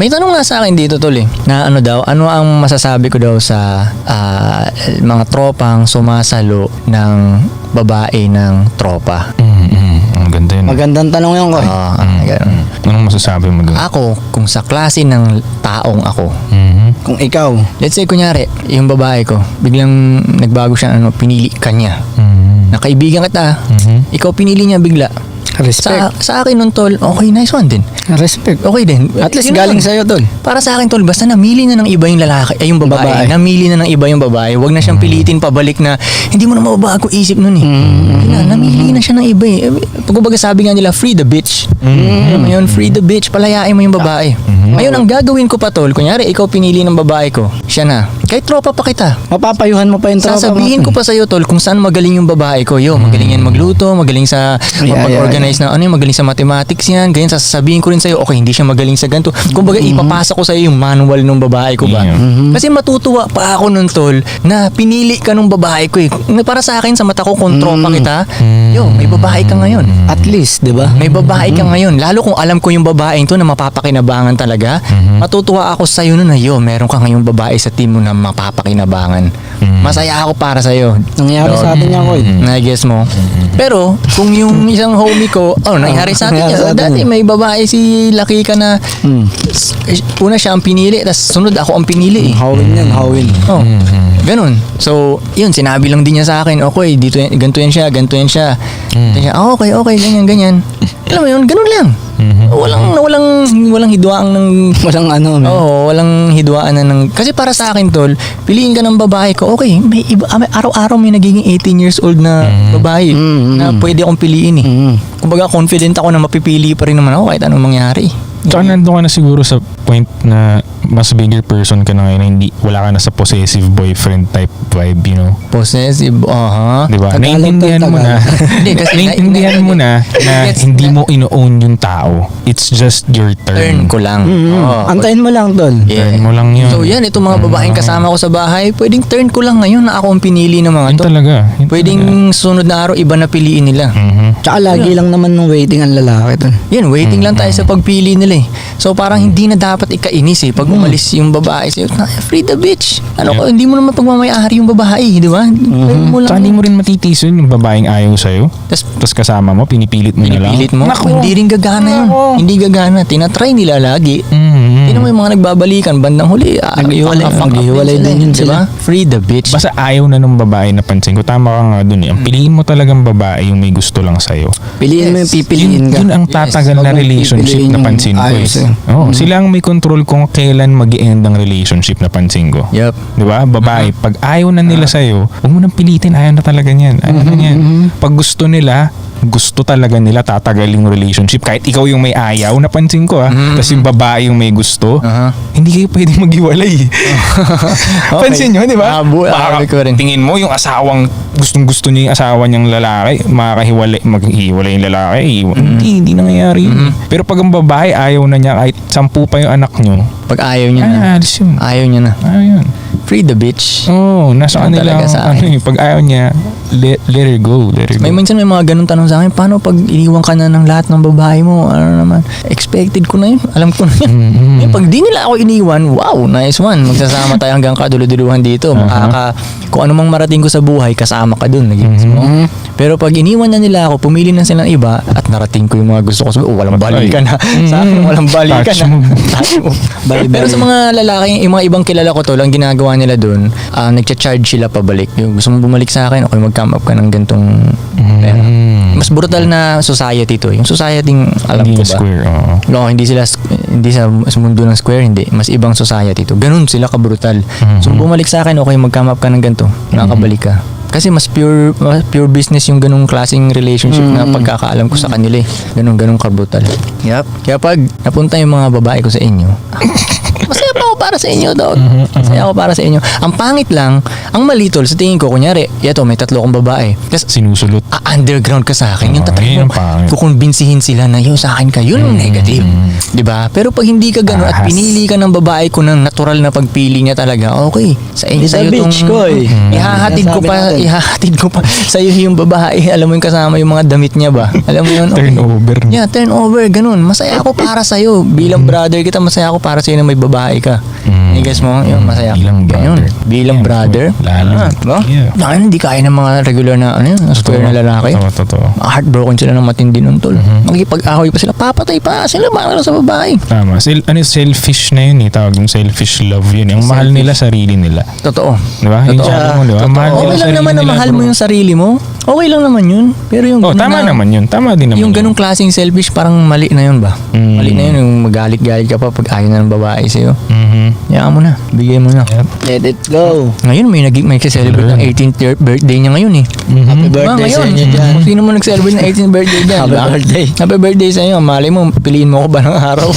May tanong nga sa akin dito, tol, na ano ang masasabi ko daw sa mga tropang sumasalo ng babae ng tropa. Ang ganda yun. Magandang tanong yun, Koy. Ganun. Anong masasabi mo doon? Ako, kung sa klase ng taong ako, Kung ikaw, let's say, kunyari, yung babae ko, biglang nagbago siya, pinili ka niya. Nakaibigan kita, ikaw pinili niya bigla. respect. Sa akin nun, tol, okay, nice one din. Respect. Okay din. At least Yun galing lang. sa'yo, tol. Para sa akin, tol, basta namili na ng iba yung lalaki, ay yung babae. Babae. Namili na ng iba yung babae. Huwag na siyang pilitin pabalik na, hindi mo na mababago isip nun eh. Namili na siya ng iba eh. Pagbabaga sabi nga nila, free the bitch. Ngayon, free the bitch, palayain mo yung babae. Ngayon, ang gagawin ko pa, tol, kunyari, ikaw pinili ng babae ko, siya na. Kahit tropa pa kita. Mapapayuhan mo pa yung tropa mo. Sasabihin ko pa sa'yo, tol, kung saan magaling yung babae ko. Magaling yan magluto, magaling sa mag-organize na magaling sa mathematics yan, ganyan. Sasabihin ko rin sa'yo, okay, hindi siya magaling sa ganito. Kumbaga, ipapasa ko sa'yo yung manual ng babae ko ba? Kasi matutuwa pa ako nun, tol, na pinili ka ng babae ko eh. Para sa akin, sa mata ko, kung tropa kita, may babae ka ngayon. At least, di ba? May babae ka ngayon. Lalo kung alam ko yung babaeng to na mapapakinabangan talaga, matutuwa ako sa'yo nun na, meron ka ngayong babae sa team mo na mapapakinabangan. Masaya ako para sa'yo. Nangyari sa atin yan, Koy. Na-guess mo. Pero, kung yung isang homie ko, nangyari sa atin yan. Dati may babae si Lucky ka na, una siya ang pinili, tapos sunod ako ang pinili eh. Hawin yan, hawin. Ganun. So, yun, sinabi lang din niya sa akin, okay, dito yan, ganito yan siya. Ganito yan siya, okay, ganyan. Alam mo yun, ganun lang. Walang hidwaan ng Walang ano. walang hidwaan na ng kasi para sa akin, tol, piliin ka ng babae ko, okay, may iba, araw-araw may nagiging 18 years old na babae na pwede akong piliin eh. Kumbaga confident ako na mapipili pa rin naman ako kahit anong mangyari. Tsaka nandun ka na siguro sa point na mas bigger person ka na ngayon na hindi, wala ka na sa possessive boyfriend type vibe, you know? Possessive, Diba? Naintindihan mo na. Hindi, kasi naintindihan mo na hindi mo ino-own yung tao. It's just your turn turn. ko lang. Antayin mo lang, tol. Turn mo lang yun. So yan, itong mga babaeng kasama ko sa bahay, pwedeng turn ko lang ngayon na ako ang pinili ng mga Yun to. talaga. Pwedeng sunod na araw, iba na piliin nila. Tsaka lagi lang naman nung waiting ang lalaki, tol. Yan, waiting lang tayo sa pagpili nila eh. So parang hindi na dapat ikainis eh. Pag umalis yung babae sa'yo, free the bitch. Hindi mo naman pagmamayari yung babae, di ba? Tsaka hindi mo rin matitisun yung babaeng ayaw sa'yo. Tapos kasama mo, pinipilit mo na lang. Pinipilit mo. Hindi rin gagana yun. Hindi gagana. Tinatry nila lagi. Hindi mo yung mga nagbabalikan. Bandang huli, Naghiwalay din yun sila. Free the bitch. Basta ayaw na ng babae, napansin ko. Tama ka nga dun eh. Ang piliin mo talagang babae yung may gusto lang sa'yo. Piliin mo yung pipiliin ka. Yun ang tatagal na Huwag mong relationship pipiliin na yung pansin ko ayos eh. Sila ang may control kung kailan mag-end ang relationship na pansin ko. Yup. Di ba? Babae, pag ayaw na nila sa'yo, huwag mo nang pilitin, ayaw na talaga niyan. Ayaw na niyan. Pag gusto nila, gusto talaga nila, tatagal yung relationship. Kahit ikaw yung may ayaw, napansin ko tapos yung babae yung may gusto, hindi kayo pwedeng maghiwalay. Pansin nyo, di ba? Tingin mo yung asawang, gustong-gusto niya yung asawa niyang lalaki, maghiwalay yung lalaki. Hindi nangyayari yun. Pero pag ang babae, ayaw na niya, kahit 10 pa yung anak nyo, Pag ayaw niya na. alis yun. Ayaw niya na. Ayun. Free the bitch. Nasa Yan kanila talaga sa akin. pag ayaw niya, let her go. May minsan may mga ganun tanong sa akin, paano pag iniwan ka na ng lahat ng babae mo? Ano naman? Expected ko na yun. Alam ko na yun. Pag di nila ako iniwan, wow, nice one. Magsasama tayo hanggang kaduluduluhan dito. Kung ano mang marating ko sa buhay, kasama ka dun. Pero pag iniwan na nila ako, pumili na silang iba at narating ko yung mga gusto ko. Walang balikan na. Sa akin, walang balikan Touch na. mo. Pero sa mga lalaki, yung mga ibang kilala ko to, lang ginagawa nila dun, nagcha-charge sila pabalik. Yung gusto mong bumalik sa akin, okay, mag-come up ka ng gantong pera. Mas brutal na society to. Yung society, alam Hindi ko ba? square. No, hindi sa mundo ng square, hindi. Mas ibang society to. Ganun sila ka-brutal. So, bumalik sa akin, okay, mag-come up ka ng ganito. Nakakabalik ka. Kasi mas pure business yung ganung klaseng relationship na pagkakaalam ko sa kanila eh. Ganun ka-brutal. Kaya pag napunta yung mga babae ko sa inyo, masaya pa ako ako para sa inyo, dog. Masaya ako para sa inyo. Ang pangit lang, ang mali tol, sa tingin ko, kunyari, eto, may 3 akong babae. Tapos, Sinusulot. underground ka sa akin. Yung tatry yun mo, ang pangit. kukumbinsihin sila na yun sa akin ka, yun ang negative. Diba? Pero pag hindi ka gano'n at Ahas. pinili ka ng babae ko ng natural na pagpili niya talaga, okay. Sa inyo, It's a sa'yo bitch ko eh. ihahatid ko pa sa'yo yung babae. Alam mo yung kasama yung mga damit niya ba? Alam mo yun? Okay. Turnover. Yeah, turnover, ganun. Masaya ako para sa'yo. Bilang brother kita, masaya ako para sa'yo na may babae ka. Guess mo? Yun, masaya. Bilang Ganun. brother. Bilang Yeah, brother. lalo. No? Yeah. Hindi kaya ng mga regular na, square na lalaki. Totoo. Heartbroken sila ng matindi nun, tol. Magkipag-ahoy pa sila, papatay pa sila para sa babae. Tama. Selfish na yun eh. Tawag yung selfish love yun. Ang mahal nila sarili nila. Totoo. Diba? Yung Totoo. sabi mo, diba? Totoo. Mahal nila Okay lang sarili naman na nila, mahal mo bro. yung sarili mo. Okay lang naman yun. Pero yung Oh, ganun tama na- naman yun. Tama din naman Yung yun. ganung klaseng selfish, parang mali na yun ba? Mali na yun, yung magalit-galit ka pa pag ayaw na ng babae sa'yo. Hayaan mo na. Bigay mo na. Yep. Let it go. Ngayon, may celebrate ng 18th birthday niya ngayon eh. Happy Diba, birthday sa ngayon, inyo dyan. kung sino mo nag-celebrate ng 18th birthday dyan. Happy diba? birthday. Happy birthday sa inyo. Malay mo, piliin mo ko ba ng araw?